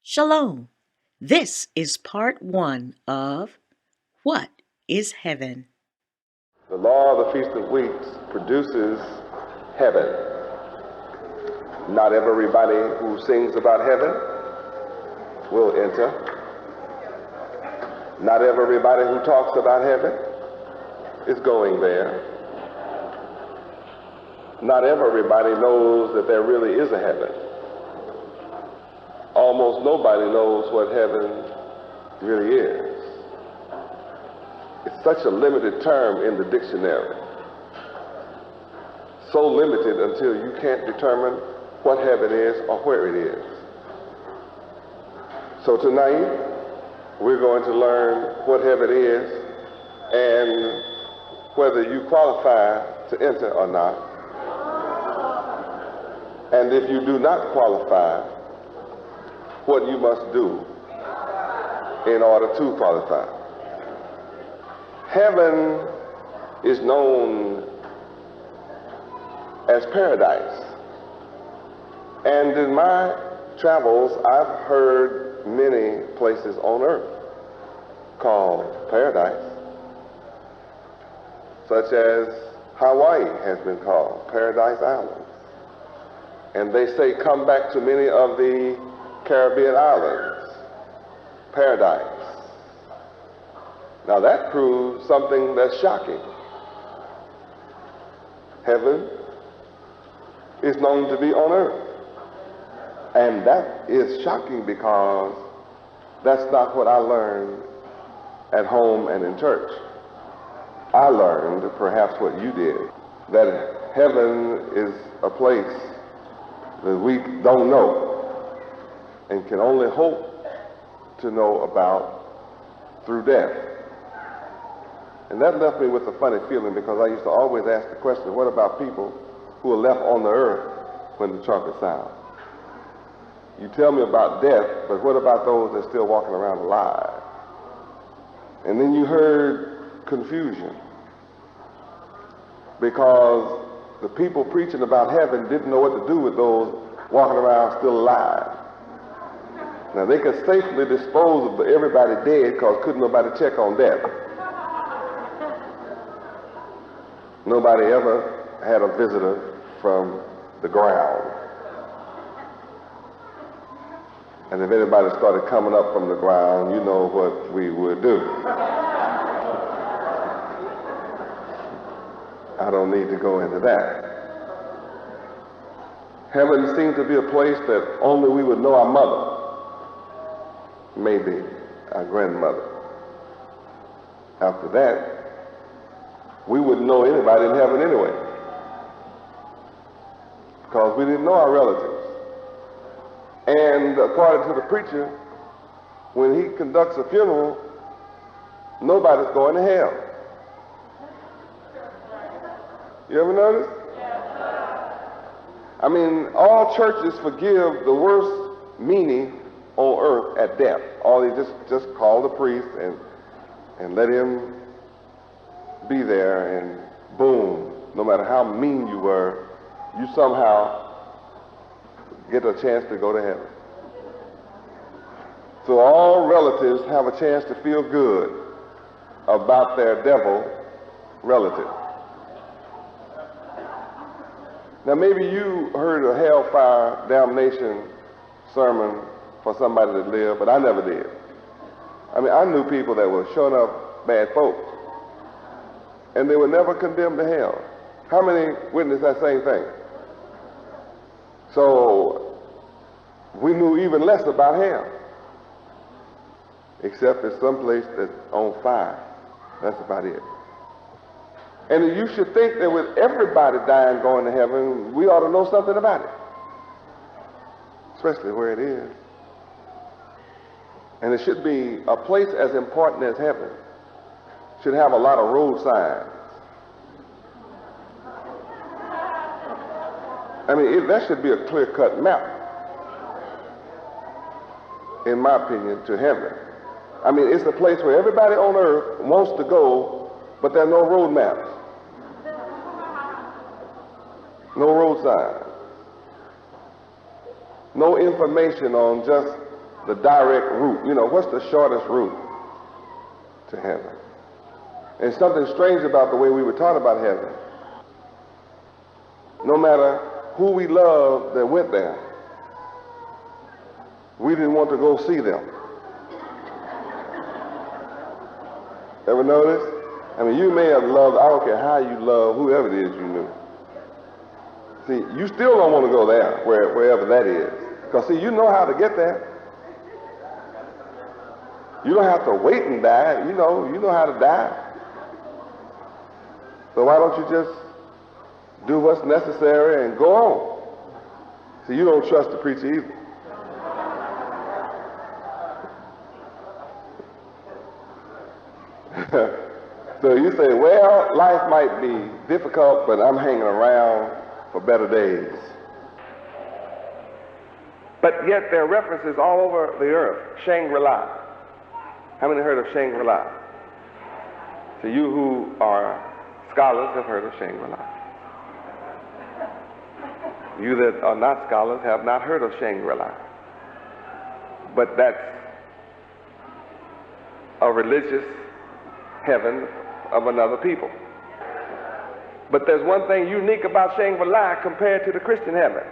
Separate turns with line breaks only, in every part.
Shalom. This is part one of What is Heaven?
The law of the Feast of Weeks produces heaven. Not everybody who sings about heaven will enter. Not everybody who talks about heaven is going there. Not everybody knows that there really is a heaven. Almost nobody knows what heaven really is. It's such a limited term in the dictionary. So limited until you can't determine what heaven is or where it is. So tonight, we're going to learn what heaven is and whether you qualify to enter or not. And if you do not qualify, what you must do in order to qualify. Heaven is known as paradise. And in my travels, I've heard many places on earth called paradise, such as Hawaii has been called Paradise Island. And they say come back to many of the Caribbean islands, paradise. Now that proves something that's shocking. Heaven is known to be on earth. And that is shocking because that's not what I learned at home and in church. I learned, perhaps what you did, that heaven is a place that we don't know and can only hope to know about through death. And that left me with a funny feeling because I used to always ask the question, what about people who are left on the earth when the trumpet sounds? You tell me about death, but what about those that are still walking around alive? And then you heard confusion because the people preaching about heaven didn't know what to do with those walking around still alive. Now they could safely dispose of everybody dead because couldn't nobody check on death. Nobody ever had a visitor from the ground. And if anybody started coming up from the ground, you know what we would do. I don't need to go into that. Heaven seemed to be a place that only we would know our mother, maybe our grandmother. After that, we wouldn't know anybody in heaven anyway, because we didn't know our relatives. And according to the preacher, when he conducts a funeral, nobody's going to hell. You ever notice? I mean, all churches forgive the worst meaning on earth at death. All they just call the priest and let him be there, and boom, no matter how mean you were, you somehow get a chance to go to heaven. So all relatives have a chance to feel good about their devil relative. Now maybe you heard a hellfire damnation sermon for somebody that lived, but I never did. I mean, I knew people that were showing up bad folks, and they were never condemned to hell. How many witnessed that same thing? So we knew even less about hell, except it's someplace that's on fire. That's about it. And you should think that with everybody dying going to heaven, we ought to know something about it, especially where it is. And it should be a place as important as heaven. Should have a lot of road signs. I mean, that should be a clear-cut map, in my opinion, to heaven. I mean, it's a place where everybody on earth wants to go, but there are no road maps. No road signs. No information on just the direct route. You know, what's the shortest route to heaven? And something strange about the way we were taught about heaven. No matter who we loved that went there, we didn't want to go see them. Ever notice? I mean, you may have loved, I don't care how you love whoever it is you knew. See, you still don't want to go there, wherever that is. Because see, you know how to get there. You don't have to wait and die. You know how to die. So why don't you just do what's necessary and go on? See, you don't trust the preacher either. So you say, well, life might be difficult, but I'm hanging around for better days. But yet there are references all over the earth. Shangri-La. How many heard of Shangri-La? So you who are scholars have heard of Shangri-La. You that are not scholars have not heard of Shangri-La. But that's a religious heaven of another people. But there's one thing unique about Shangri-La compared to the Christian heaven.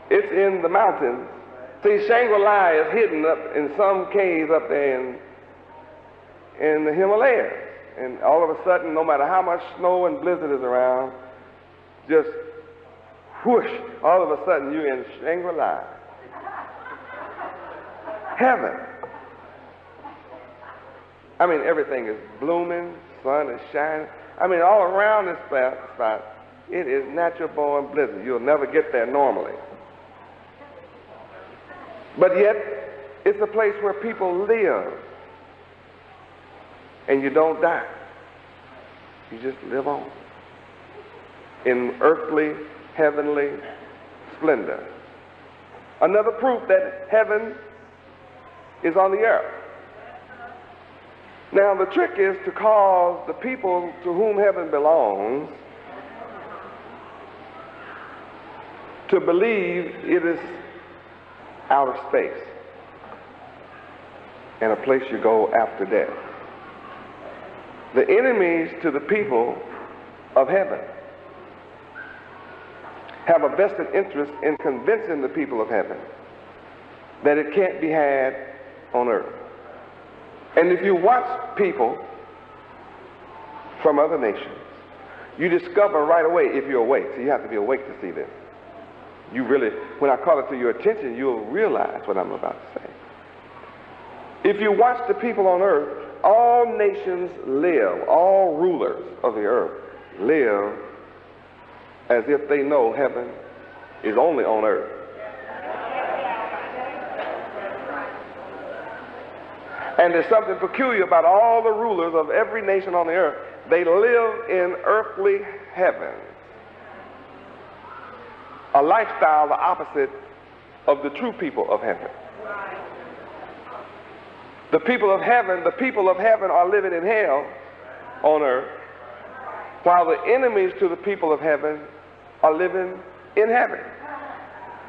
It's in the mountains. See, Shangri-La is hidden up in some caves up there in the Himalayas. And all of a sudden, no matter how much snow and blizzard is around, just whoosh, all of a sudden you're in Shangri-La. Heaven. I mean, everything is blooming, sun is shining. I mean, all around this spot, it is natural born blizzard. You'll never get there normally. But yet, it's a place where people live. And you don't die. You just live on. In earthly, heavenly splendor. Another proof that heaven is on the earth. Now, the trick is to cause the people to whom heaven belongs to believe it is outer space and a place you go after death. The enemies to the people of heaven have a vested interest in convincing the people of heaven that it can't be had on earth. And if you watch people from other nations, you discover right away if you're awake. So you have to be awake to see this. You really, when I call it to your attention, you'll realize what I'm about to say. If you watch the people on earth, all nations live, all rulers of the earth live as if they know heaven is only on earth. And there's something peculiar about all the rulers of every nation on the earth. They live in earthly heaven. A lifestyle the opposite of the true people of heaven. The people of heaven are living in hell on earth, while the enemies to the people of heaven are living in heaven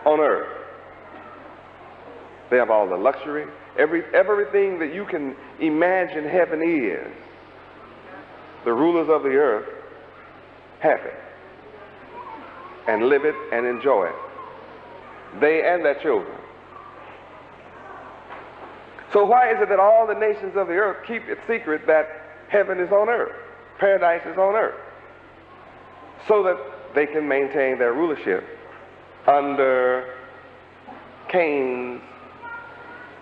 on earth. They have all the luxury, everything that you can imagine heaven is. The rulers of the earth have it and live it and enjoy it. They and their children. So why is it that all the nations of the earth keep it secret that heaven is on earth, paradise is on earth? So that they can maintain their rulership under Cain's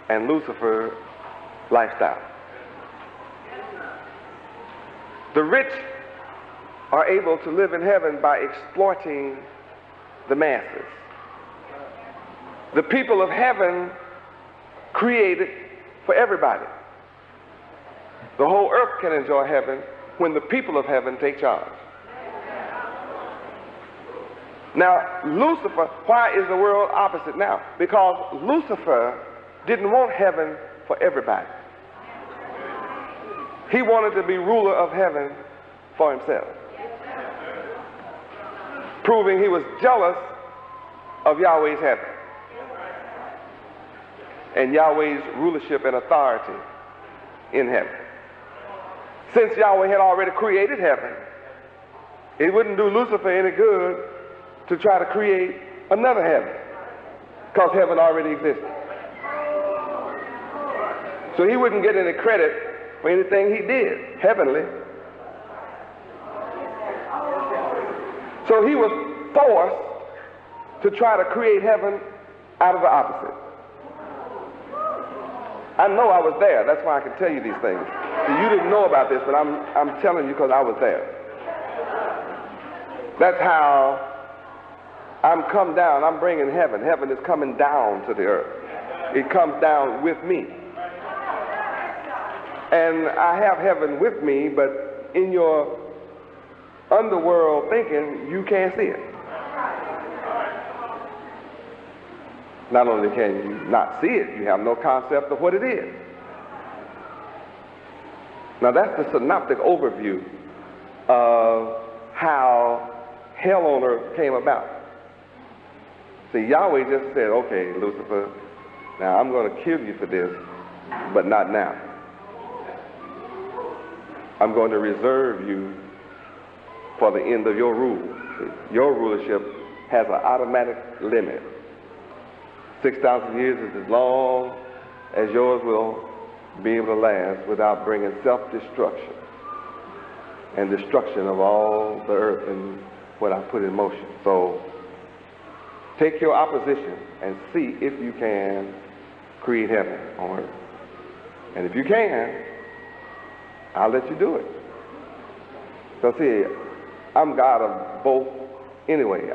and Lucifer's lifestyle. The rich are able to live in heaven by exploiting the masses. The people of heaven created for everybody. The whole earth can enjoy heaven when the people of heaven take charge. Now, Lucifer, why is the world opposite now? Because Lucifer didn't want heaven for everybody. He wanted to be ruler of heaven for himself, proving he was jealous of Yahweh's heaven. and Yahweh's rulership and authority in heaven. Since Yahweh had already created heaven, it wouldn't do Lucifer any good to try to create another heaven, because heaven already existed. So he wouldn't get any credit for anything he did heavenly. So he was forced to try to create heaven out of the opposite. I know I was there. That's why I can tell you these things. So you didn't know about this, but I'm telling you because I was there. That's how I'm come down. I'm bringing heaven. Heaven is coming down to the earth. It comes down with me. And I have heaven with me, but in your underworld thinking, you can't see it. Not only can you not see it, you have no concept of what it is. Now that's the synoptic overview of how hell on earth came about. See, Yahweh just said, okay, Lucifer, now I'm going to kill you for this, but not now. I'm going to reserve you for the end of your rule. See, your rulership has an automatic limit. 6,000 years is as long as yours will be able to last without bringing self-destruction and destruction of all the earth and what I put in motion. So take your opposition and see if you can create heaven on earth. And if you can, I'll let you do it. So see, I'm God of both anyway.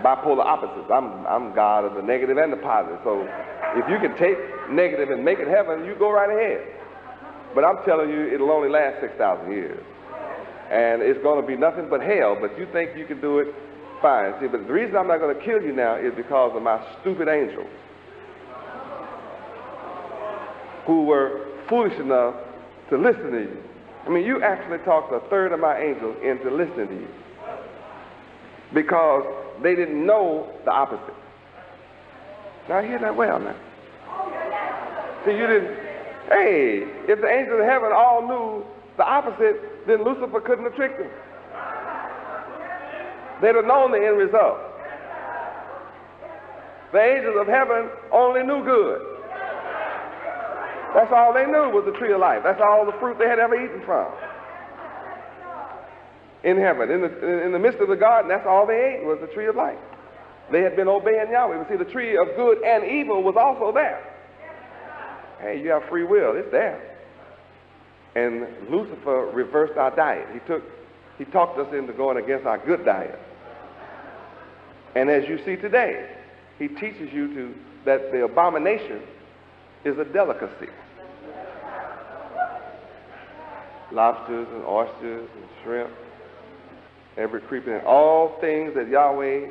Bipolar opposites. I'm God of the negative and the positive. So if you can take negative and make it heaven, you go right ahead. But I'm telling you, it'll only last 6,000 years. And it's going to be nothing but hell, but you think you can do it, fine. See, but the reason I'm not going to kill you now is because of my stupid angels who were foolish enough to listen to you. I mean, you actually talked a third of my angels into listening to you because they didn't know the opposite. Now hear that well now. See, you didn't, hey, if the angels of heaven all knew the opposite, then Lucifer couldn't have tricked them. They'd have known the end result. The angels of heaven only knew good. That's all they knew was the tree of life. That's all the fruit they had ever eaten from. In heaven, in the midst of the garden, that's all they ate was the tree of life. They had been obeying Yahweh. But see, the tree of good and evil was also there. Hey, you have free will. It's there. And Lucifer reversed our diet. He talked us into going against our good diet. And as you see today, he teaches you that the abomination is a delicacy. Lobsters and oysters and shrimp, every creeping, all things that Yahweh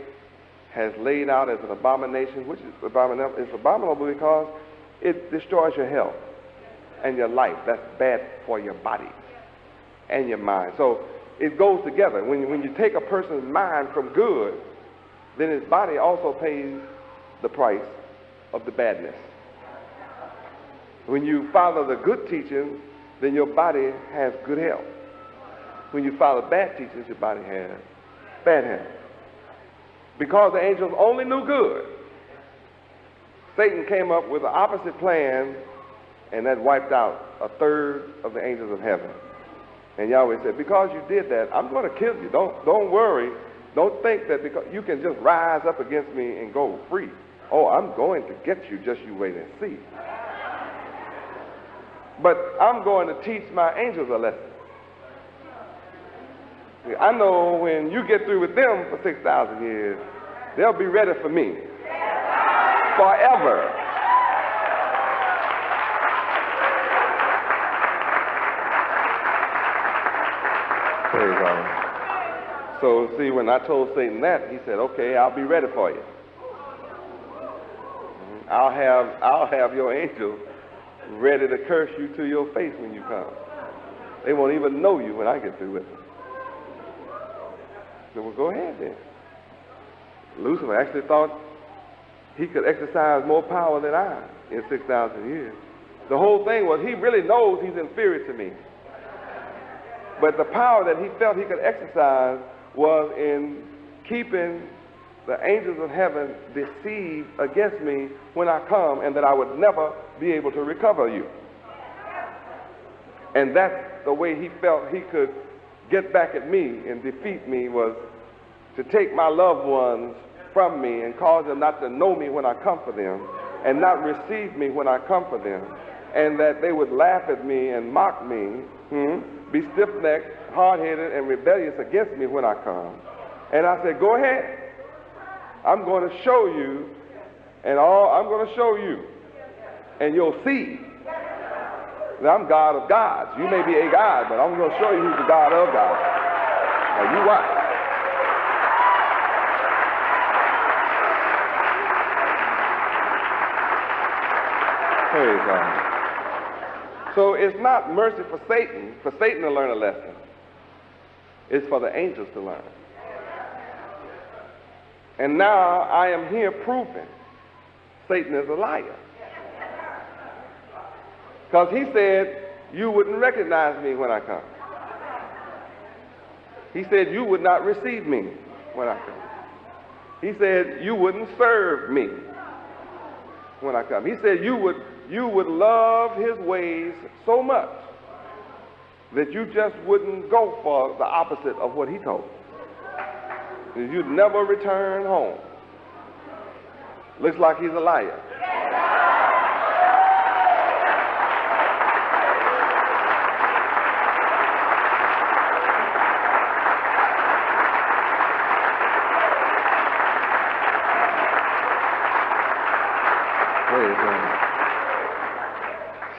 has laid out as an abomination, which is abominable. It's abominable because it destroys your health and your life. That's bad for your body and your mind. So it goes together. When you take a person's mind from good, then his body also pays the price of the badness. When you follow the good teaching, then your body has good health. When you follow bad teachings, your body has bad health. Because the angels only knew good, Satan came up with the opposite plan, and that wiped out a third of the angels of heaven. And Yahweh said, because you did that, I'm going to kill you. Don't worry. Don't think that because you can just rise up against me and go free. Oh, I'm going to get you, just you wait and see. But I'm going to teach my angels a lesson. I know when you get through with them for 6,000 years, they'll be ready for me forever. Praise God. So see, when I told Satan that, he said, okay, I'll be ready for you. I'll have your angels ready to curse you to your face when you come. They won't even know you when I get through with them. So well, go ahead then. Lucifer actually thought he could exercise more power than I in 6,000 years. The whole thing was he really knows he's inferior to me. But the power that he felt he could exercise was in keeping the angels of heaven deceived against me when I come, and that I would never be able to recover you. And that's the way he felt he could get back at me and defeat me, was to take my loved ones from me and cause them not to know me when I come for them, and not receive me when I come for them, and that they would laugh at me and mock me, be stiff-necked, hard-headed, and rebellious against me when I come. And I said, go ahead. I'm going to show you, and I'm going to show you, and you'll see that I'm God of gods. You may be a god, but I'm going to show you who's the God of gods. Now you watch. Praise God. So it's not mercy for Satan to learn a lesson. It's for the angels to learn. And now I am here proving Satan is a liar. Because he said you wouldn't recognize me when I come. He said you would not receive me when I come. He said you wouldn't serve me when I come. He said you would love his ways so much that you just wouldn't go for the opposite of what he told. You'd never return home. Looks like he's a liar. Praise God.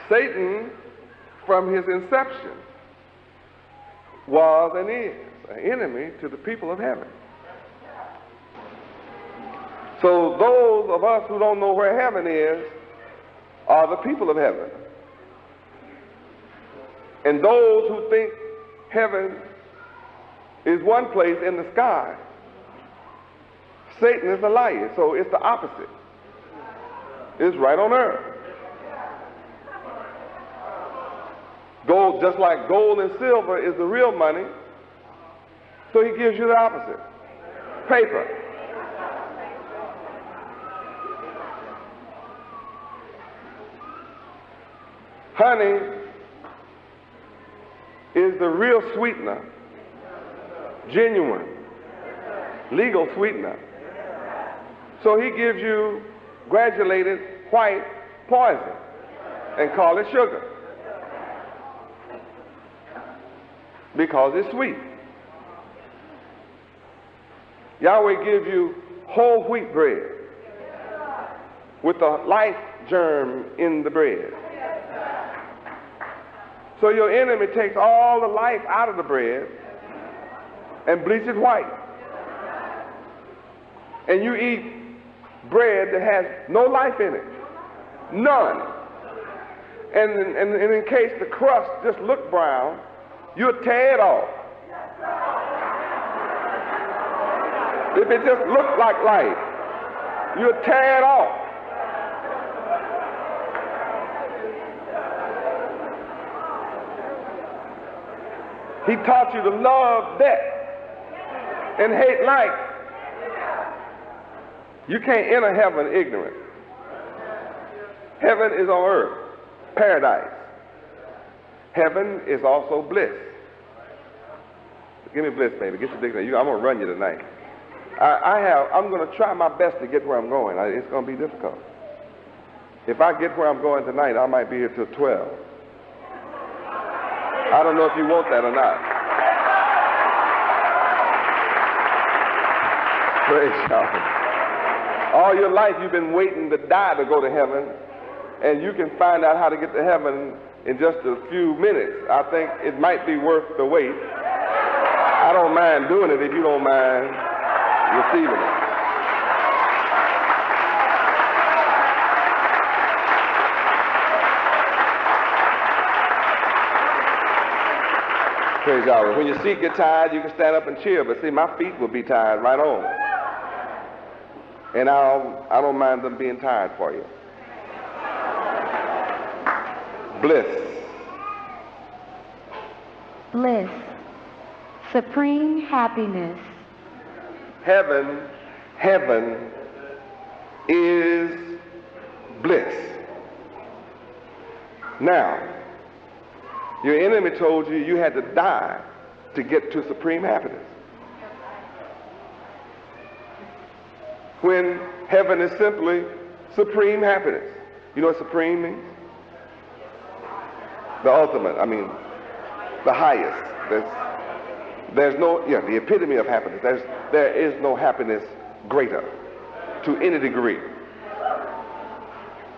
Satan, from his inception, was and is an enemy to the people of heaven. So those of us who don't know where heaven is are the people of heaven. And those who think heaven is one place in the sky, Satan is a liar. So it's the opposite. It's right on earth. Gold, just like gold and silver is the real money, so he gives you the opposite. Paper. Honey is the real sweetener, genuine, legal sweetener. So he gives you granulated white poison and call it sugar because it's sweet. Yahweh gives you whole wheat bread with the life germ in the bread. So your enemy takes all the life out of the bread and bleaches it white. And you eat bread that has no life in it. None. And in case the crust just look brown, you'll tear it off. If it just looked like life, you'll tear it off. He taught you to love death and hate life. You can't enter heaven ignorant. Heaven is on earth, paradise. Heaven is also bliss. Give me bliss, baby. Get your dictionary. I'm going to run you tonight. I'm going to try my best to get where I'm going. It's going to be difficult. If I get where I'm going tonight, I might be here till 12. I don't know if you want that or not. Praise God. All your life you've been waiting to die to go to heaven, and you can find out how to get to heaven in just a few minutes. I think it might be worth the wait. I don't mind doing it if you don't mind receiving it. Praise God. When your seat gets tired, you can stand up and cheer, but see, my feet will be tired right on. And I don't mind them being tired for you. Bliss.
Bliss. Supreme happiness.
Heaven is bliss. Now, your enemy told you you had to die to get to supreme happiness. When heaven is simply supreme happiness. You know what supreme means? The ultimate, the highest. There's no, the epitome of happiness. There is no happiness greater to any degree.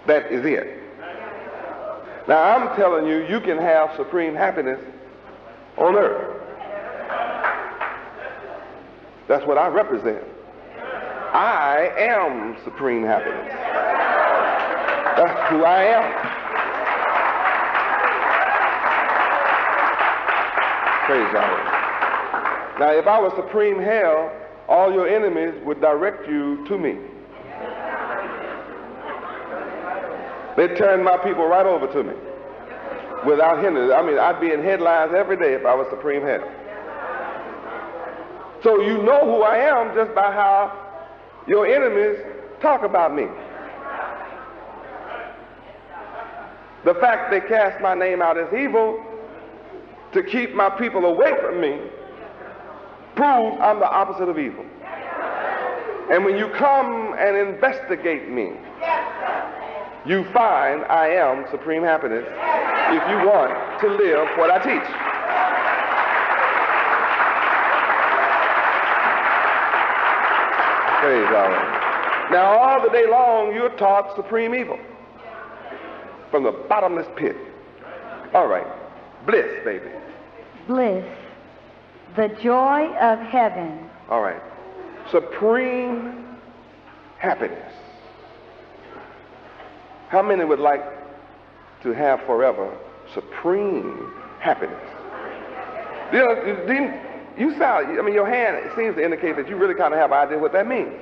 That is it. Now I'm telling you, you can have supreme happiness on earth. That's what I represent. I am supreme happiness. That's who I am. Praise God. Now, if I was supreme hell, all your enemies would direct you to me. They'd turn my people right over to me without hindrance. I'd be in headlines every day if I was supreme hell. So you know who I am just by how your enemies talk about me. The fact they cast my name out as evil to keep my people away from me proves I'm the opposite of evil. And when you come and investigate me, you find I am supreme happiness if you want to live what I teach. Praise God. Now, all the day long, you're taught supreme evil from the bottomless pit. All right. Bliss, baby.
Bliss. The joy of heaven.
All right. Supreme happiness. How many would like to have forever supreme happiness? You sound, your hand seems to indicate that you really kind of have an idea what that means.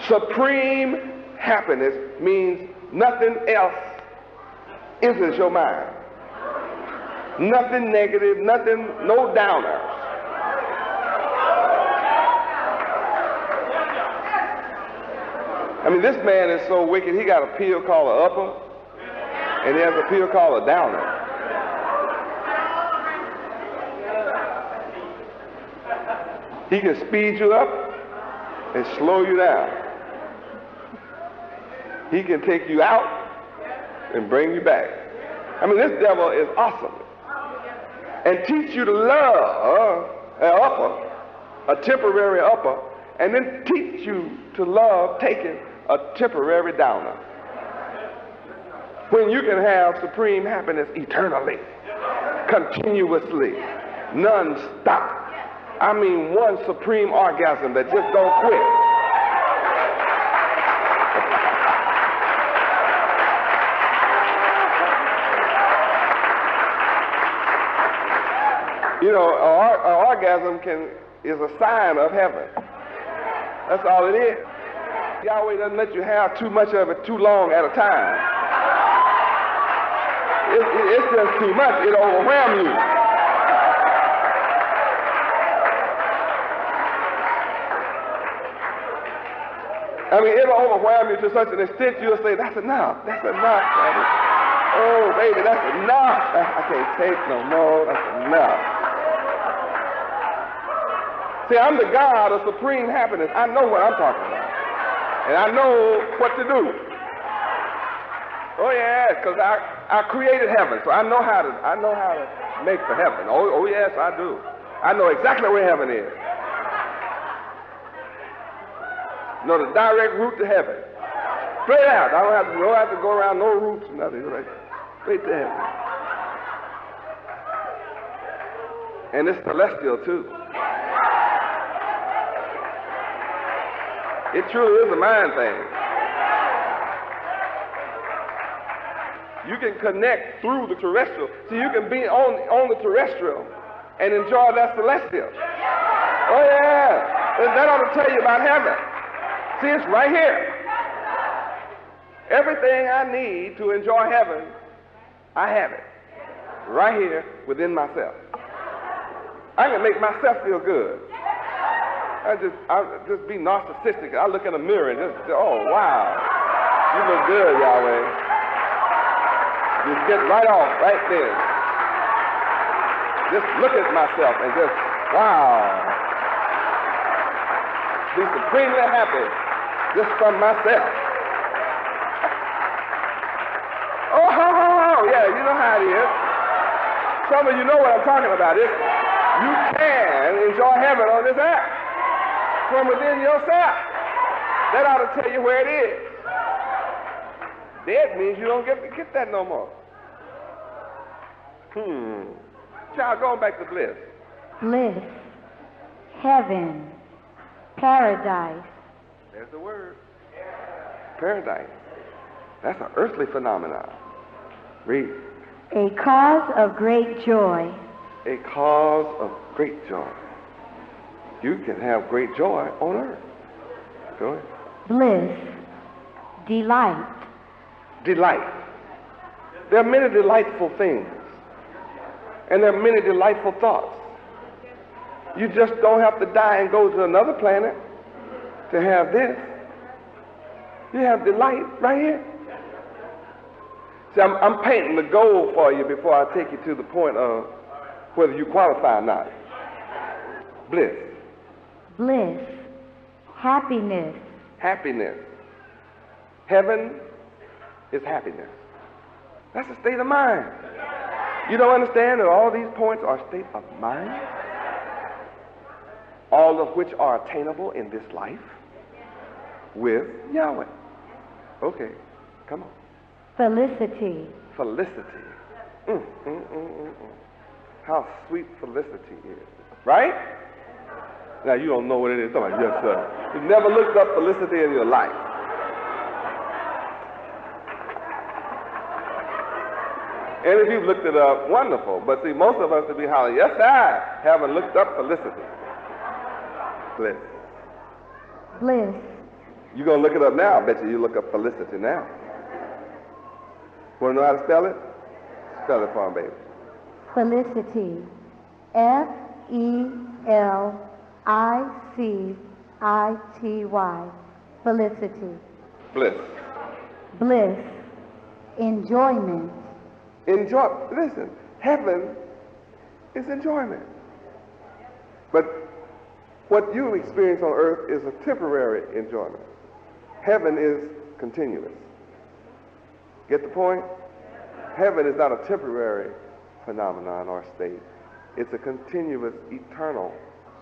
Supreme happiness means nothing else enters your mind. Nothing negative, nothing, no downers. This man is so wicked, he got a pill called an upper, and he has a pill called a downer. He can speed you up and slow you down. He can take you out and bring you back. This devil is awesome. And teach you to love an upper, a temporary upper, and then teach you to love taking a temporary downer. When you can have supreme happiness eternally, continuously, non-stop. One supreme orgasm that just don't quit. An orgasm is a sign of heaven. That's all it is. Yahweh doesn't let you have too much of it too long at a time. It's just too much. It'll overwhelm you. It'll overwhelm you to such an extent you'll say, that's enough. That's enough, baby. Oh, baby, that's enough. I can't take no more. That's enough. See, I'm the God of supreme happiness. I know what I'm talking about. And I know what to do. Oh yeah, because I created heaven, so I know how to make the heaven. Oh yes, I do. I know exactly where heaven is. Know the direct route to heaven. Straight out. I don't have to go around no routes or nothing. Right? Straight to heaven. And it's celestial too. It truly is a mind thing. You can connect through the terrestrial. So you can be on the terrestrial and enjoy that celestial. Oh yeah. That ought to tell you about heaven. See, it's right here. Everything I need to enjoy heaven, I have it right here within myself. I can make myself feel good. I just be narcissistic. I look in the mirror and just say, oh, wow, you look good, Yahweh. Just get right off right then. Just look at myself and just, wow. Be supremely happy just from myself. Oh, yeah, you know how it is. Some of you know what I'm talking about. You can enjoy heaven on this app from within yourself. That ought to tell you where it is. Dead means you don't get that no more. Child, going back to bliss.
Bliss, heaven, paradise.
There's the word. Paradise. That's an earthly phenomenon. Read.
A cause of great joy.
A cause of great joy. You can have great joy on earth. Go ahead.
Bliss, delight.
Delight. There are many delightful things. And there are many delightful thoughts. You just don't have to die and go to another planet to have this. You have delight right here. See, I'm painting the goal for you before I take you to the point of whether you qualify or not. Bliss.
Bliss, happiness.
Happiness. Heaven is happiness. That's a state of mind. You don't understand that all these points are state of mind? All of which are attainable in this life with Yahweh. Okay, come on.
Felicity.
Felicity. How sweet felicity is. Right? Now, you don't know what it is. Come on, yes, sir. You've never looked up felicity in your life. And if you've looked it up, wonderful. But see, most of us would be hollering, yes, I haven't looked up felicity. Bliss.
Bliss.
You're going to look it up now. I bet you look up felicity now. Want to know how to spell it? Spell it for me, baby.
Felicity. Felicity. Felicity.
Bliss.
Bliss. Enjoyment.
Enjoy. Listen, heaven is enjoyment. But what you experience on earth is a temporary enjoyment. Heaven is continuous. Get the point? Heaven is not a temporary phenomenon or state. It's a continuous, eternal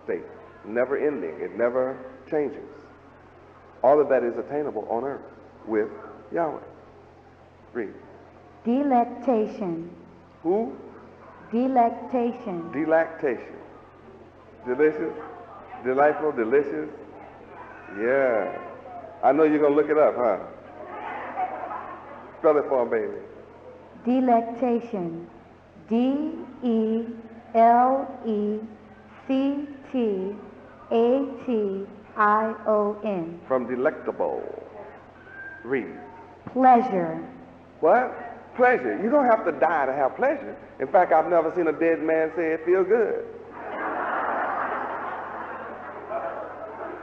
state, never ending. It never changes. All of that is attainable on earth with Yahweh. Read.
Delectation.
Who?
Delectation.
Delectation. Delicious, delightful, delicious. Yeah. I know you're going to look it up, huh? Spell it for me, baby.
Delectation. Delectation.
From delectable. Read.
Pleasure.
What? Pleasure. You don't have to die to have pleasure. In fact, I've never seen a dead man say it feels good.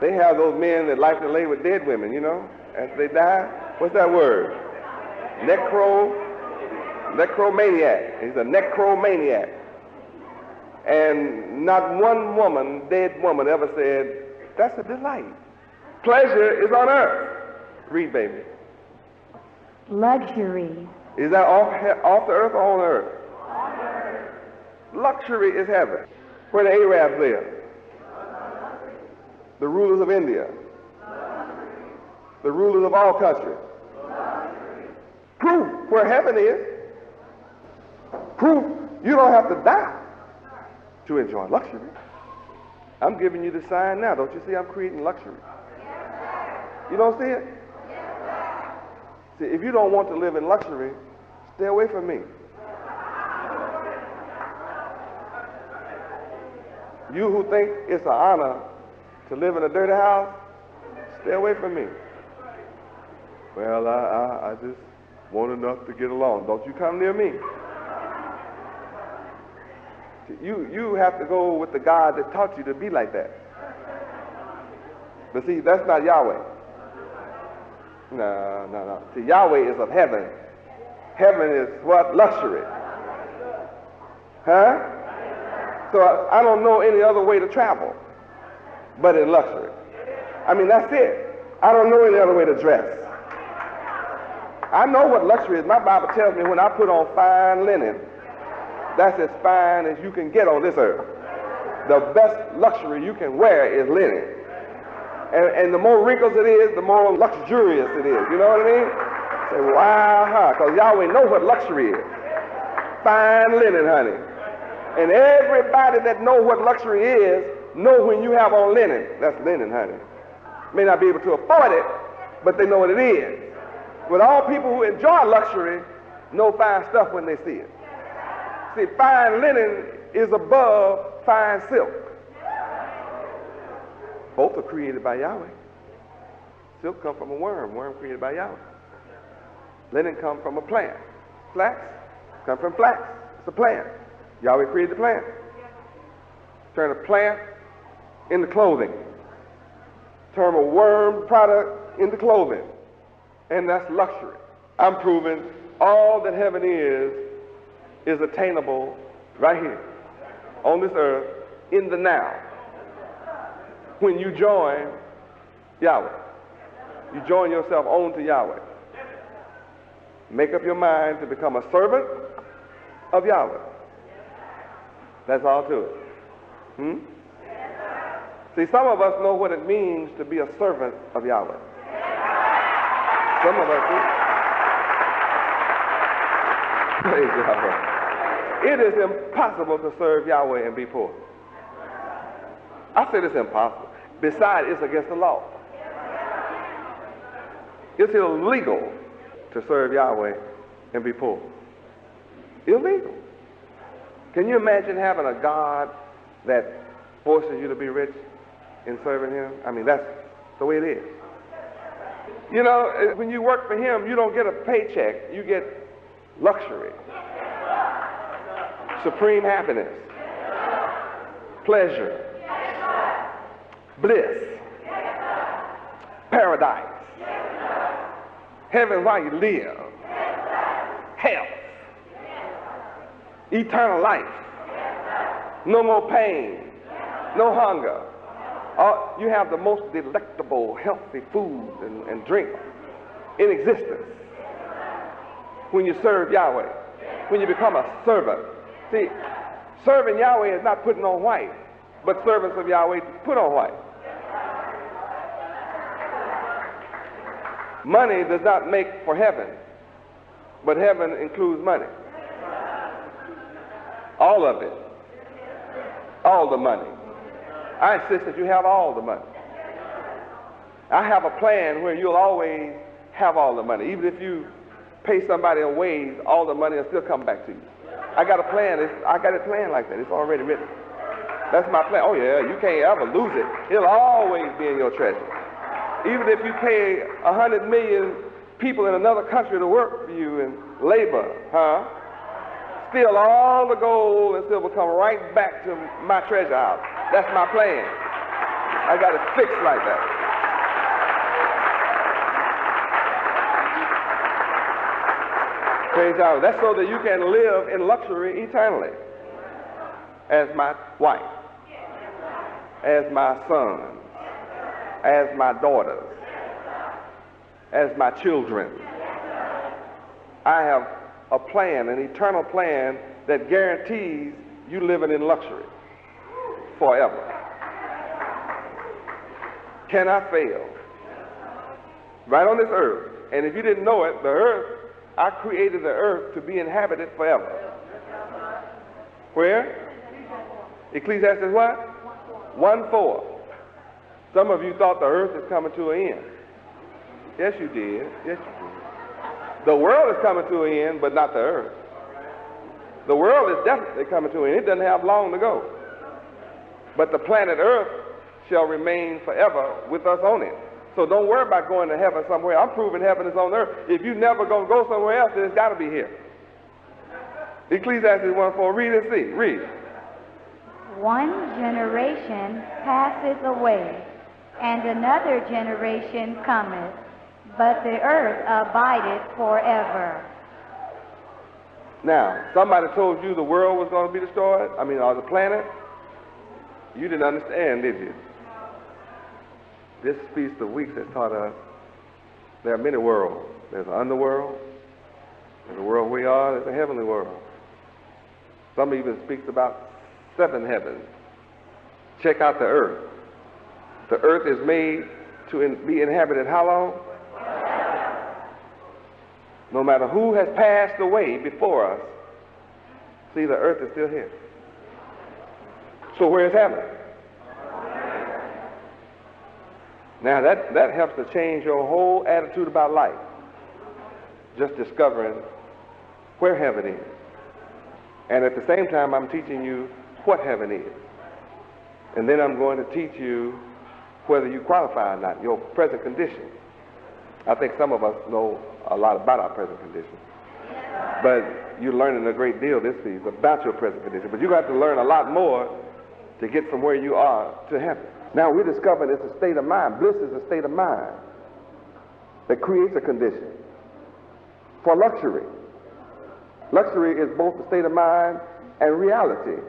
They have those men that like to lay with dead women, you know, after they die. What's that word? Necromaniac. He's a necromaniac. And not one woman, dead woman, ever said, that's a delight. Pleasure is on earth. Read, baby.
Luxury.
Is that off the earth or on earth? On earth. Luxury is heaven. Where the Arabs live. The rulers of India. The rulers of all countries. Proof where heaven is. Proof you don't have to die to enjoy luxury. I'm giving you the sign now. Don't you see I'm creating luxury? You don't see it? See, if you don't want to live in luxury, stay away from me. You who think it's an honor to live in a dirty house, stay away from me. Well, I just want enough to get along. Don't you come near me. You have to go with the God that taught you to be like that. But see, that's not Yahweh. No. See, Yahweh is of heaven. Heaven is what? Luxury. Huh? So I don't know any other way to travel but in luxury. I mean, that's it. I don't know any other way to dress. I know what luxury is. My Bible tells me when I put on fine linen, that's as fine as you can get on this earth. The best luxury you can wear is linen. And the more wrinkles it is, the more luxurious it is. You know what I mean? Say, wow, because Yahweh knows what luxury is. Fine linen, honey. And everybody that knows what luxury is, know when you have on linen. That's linen, honey. May not be able to afford it, but they know what it is. But all people who enjoy luxury know fine stuff when they see it. See, fine linen is above fine silk. Both are created by Yahweh. Silk comes from a worm created by Yahweh. Linen comes from a plant. Flax comes from flax. It's a plant. Yahweh created the plant. Turn a plant into clothing. Turn a worm product into clothing. And that's luxury. I'm proving all that heaven is attainable right here on this earth in the now. When you join Yahweh, you join yourself on to Yahweh. Make up your mind to become a servant of Yahweh. That's all to it. See, some of us know what it means to be a servant of Yahweh. Some of us do. Praise Yahweh. It is impossible to serve Yahweh and be poor. I said it's impossible. Besides, it's against the law. It's illegal to serve Yahweh and be poor. Illegal. Can you imagine having a God that forces you to be rich in serving him? I mean, that's the way it is. You know, when you work for him, you don't get a paycheck. You get luxury, supreme happiness, pleasure, bliss, paradise, heaven while you live, health, eternal life, no more pain, no hunger. You have the most delectable, healthy food and drink in existence when you serve Yahweh, when you become a servant. See, serving Yahweh is not putting on white, but servants of Yahweh put on white. Money does not make for heaven, but heaven includes money. All of it. All the money. I insist that you have all the money. I have a plan where you'll always have all the money. Even if you pay somebody a wage, all the money will still come back to you. I got a plan. I got it planned like that. It's already written. That's my plan. Oh yeah, you can't ever lose it. It'll always be in your treasure. Even if you pay 100 million people in another country to work for you and labor, still all the gold and silver come right back to my treasure house. That's my plan. I got it fixed like that. Praise God. That's so that you can live in luxury eternally. As my wife, as my son, as my daughters, as my children. I have a plan, an eternal plan that guarantees you living in luxury forever. Cannot fail. Right on this earth. And if you didn't know it, the earth, I created the earth to be inhabited forever. Where? Ecclesiastes what? 1:4. Some of you thought the earth is coming to an end. Yes, you did. Yes, you did. The world is coming to an end, but not the earth. The world is definitely coming to an end. It doesn't have long to go. But the planet Earth shall remain forever with us on it. So don't worry about going to heaven somewhere. I'm proving heaven is on earth. If you never gonna go somewhere else, then it's got to be here. Ecclesiastes 1:4. Read and see. Read.
One generation passeth away, and another generation cometh, but the earth abideth forever.
Now, somebody told you the world was going to be destroyed? Or the planet? You didn't understand, did you? This Feast of Weeks has taught us there are many worlds. There's an underworld, there's a world we are, there's a heavenly world. Some even speaks about 7 heavens. Check out the earth. The earth is made to be inhabited how long? No matter who has passed away before us, see, the earth is still here. So where's heaven? Now that helps to change your whole attitude about life. Just discovering where heaven is. And at the same time, I'm teaching you what heaven is. And then I'm going to teach you whether you qualify or not, your present condition. I think some of us know a lot about our present condition. But you're learning a great deal this season about your present condition. But you got to learn a lot more to get from where you are to heaven. Now we're discovering it's a state of mind. Bliss is a state of mind that creates a condition for luxury. Luxury is both a state of mind and reality.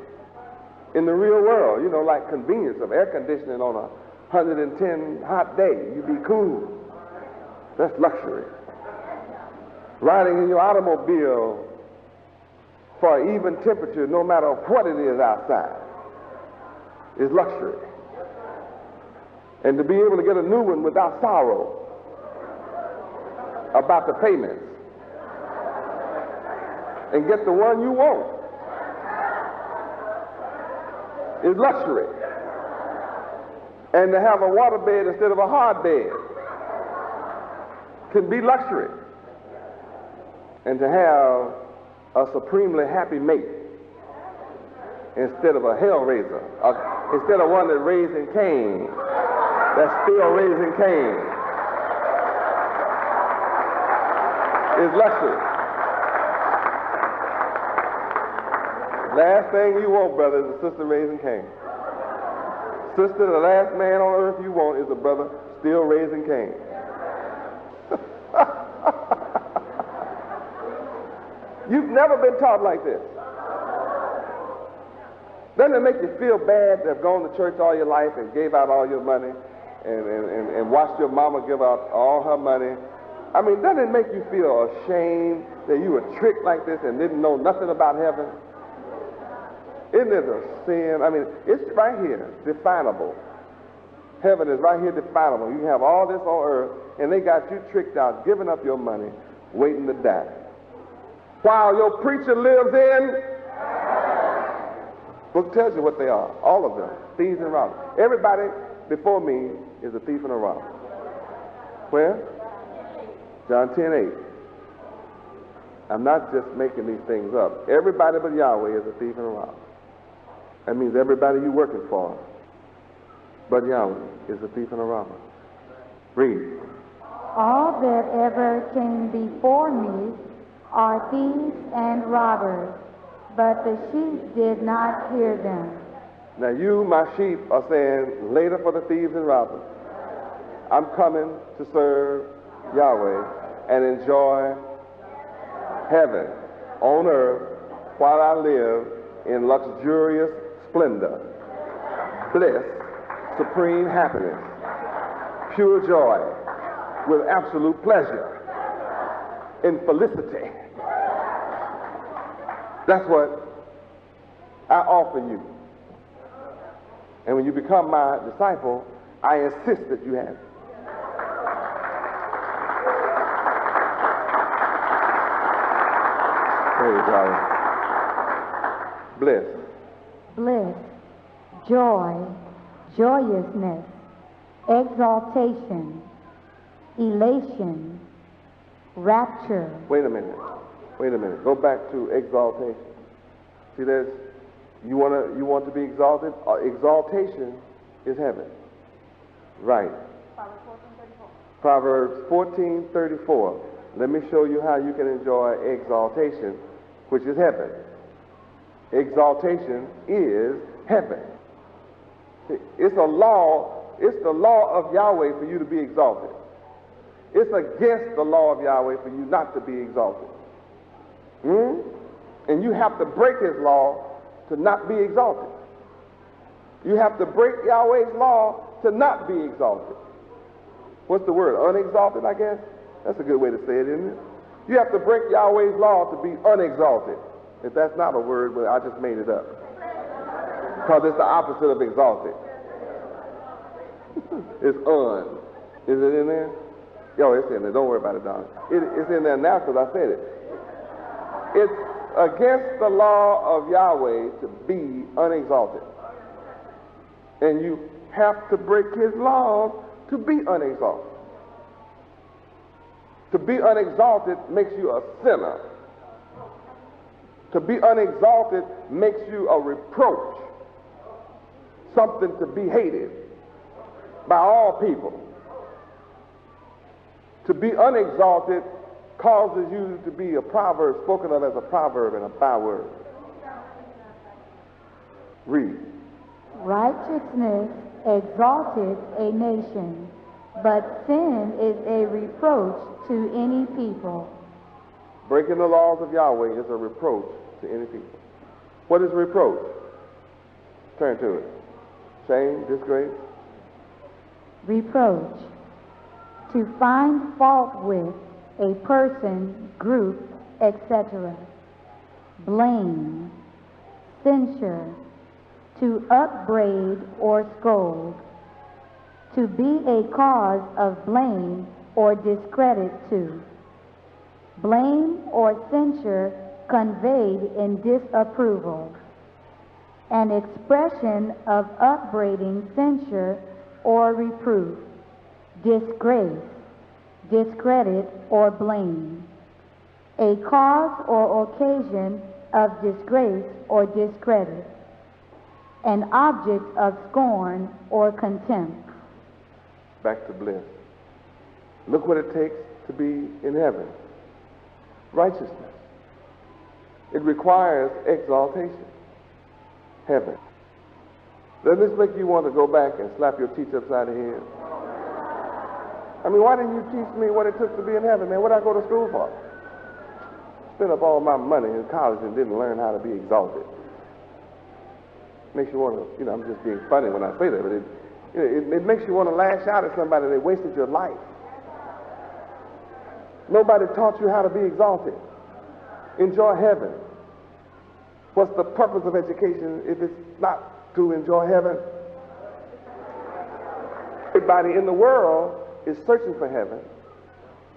In the real world, like convenience of air conditioning on a 110 hot day, you be cool. That's luxury. Riding in your automobile for an even temperature, no matter what it is outside, is luxury. And to be able to get a new one without sorrow about the payments and get the one you want is luxury. And to have a water bed instead of a hard bed can be luxury. And to have a supremely happy mate instead of a hell raiser, instead of one that's raising Cain, that's still raising Cain, is luxury. Last thing you want, brother, is a sister raising Cain. Sister, the last man on earth you want is a brother still raising Cain. You've never been taught like this. Doesn't it make you feel bad to have gone to church all your life and gave out all your money and watched your mama give out all her money? Doesn't it make you feel ashamed that you were tricked like this and didn't know nothing about heaven? Isn't it a sin? It's right here, definable. Heaven is right here, definable. You have all this on earth, and they got you tricked out, giving up your money, waiting to die. While your preacher lives in, book tells you what they are, all of them, thieves and robbers. Everybody before me is a thief and a robber. Where? John 10:8. I'm not just making these things up. Everybody but Yahweh is a thief and a robber. That means everybody you're working for but Yahweh is a thief and a robber. Read.
All that ever came before me are thieves and robbers, but the sheep did not hear them.
Now you, my sheep, are saying, later for the thieves and robbers. I'm coming to serve Yahweh and enjoy heaven on earth while I live in luxurious splendor, bliss, supreme happiness, pure joy, with absolute pleasure, in felicity. That's what I offer you. And when you become my disciple, I insist that you have it. Praise God. Bliss.
Bliss, joy, joyousness, exaltation, elation, rapture.
Wait a minute. Go back to exaltation. See, you want to be exalted? Exaltation is heaven. Right. Proverbs 14:34. Let me show you how you can enjoy exaltation, which is heaven. Exaltation is heaven. It's a law, it's the law of Yahweh for you to be exalted. It's against the law of Yahweh for you not to be exalted. And you have to break his law to not be exalted. You have to break Yahweh's law to not be exalted. What's the word? Unexalted, I guess? That's a good way to say it, isn't it? You have to break Yahweh's law to be unexalted. If that's not a word, well, I just made it up. Because it's the opposite of exalted. It's un. Is it in there? Yo, it's in there. Don't worry about it, Don. It's in there now because I said it. It's against the law of Yahweh to be unexalted. And you have to break his laws to be unexalted. To be unexalted makes you a sinner. To be unexalted makes you a reproach, something to be hated by all people. To be unexalted causes you to be a proverb, spoken of as a proverb and a byword. Read.
Righteousness exalteth a nation, but sin is a reproach to any people.
Breaking the laws of Yahweh is a reproach to any people. What is reproach? Turn to it. Shame, disgrace.
Reproach. To find fault with a person, group, etc. Blame. Censure. To upbraid or scold. To be a cause of blame or discredit to. Blame or censure conveyed in disapproval. An expression of upbraiding, censure, or reproof. Disgrace, discredit, or blame. A cause or occasion of disgrace or discredit. An object of scorn or contempt.
Back to bliss. Look what it takes to be in heaven. Righteousness. It requires exaltation. Heaven. Doesn't this make you want to go back and slap your teeth upside the head? I mean, why didn't you teach me what it took to be in heaven, man? What did I go to school for? Spent up all my money in college and didn't learn how to be exalted. Makes you want to, I'm just being funny when I say that, but it makes you want to lash out at somebody that wasted your life. Nobody taught you how to be exalted. Enjoy heaven. What's the purpose of education if it's not to enjoy heaven? Everybody in the world is searching for heaven,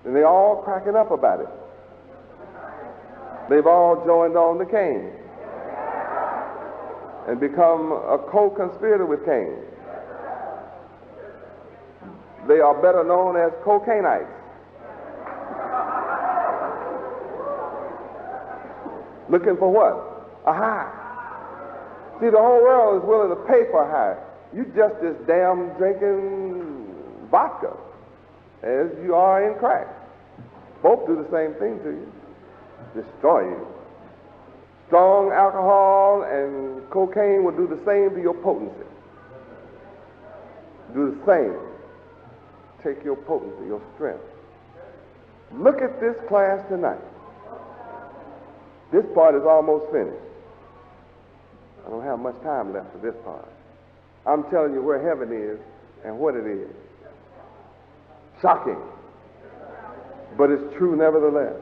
and they're all cracking up about it. They've all joined on to Cain and become a co-conspirator with Cain. They are better known as cocainites. Looking for what? A high. See, the whole world is willing to pay for a high. You just as damn drinking vodka as you are in crack. Both do the same thing to you. Destroy you. Strong alcohol and cocaine will do the same to your potency. Do the same. Take your potency, your strength. Look at this class tonight. This part is almost finished. I don't have much time left for this part. I'm telling you where heaven is and what it is. Shocking. But it's true nevertheless.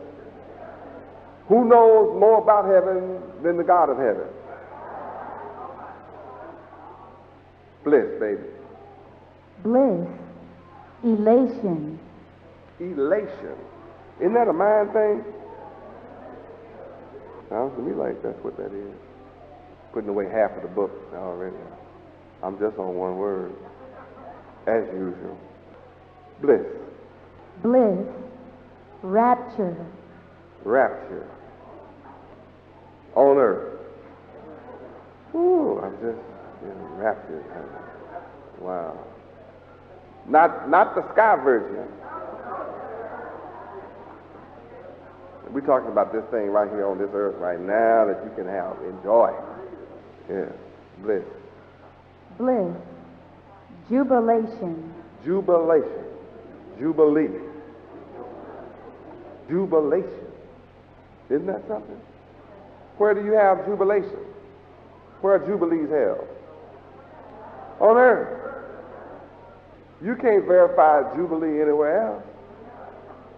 Who knows more about heaven than the God of heaven? Bliss, baby.
Bliss. Elation.
Elation. Isn't that a mind thing? Sounds to me like that's what that is. Putting away half of the book already. I'm just on one word. As usual. Bliss.
Bliss. Rapture.
Rapture. On earth. Ooh, I'm just raptured. Wow. Not the sky virgin. We're talking about this thing right here on this earth right now that you can have. Enjoy. Yeah. Bliss.
Bliss. Jubilation.
Jubilation. Jubilee. Jubilation. Isn't that something? Where do you have jubilation? Where are jubilees held? On earth. You can't verify jubilee anywhere else.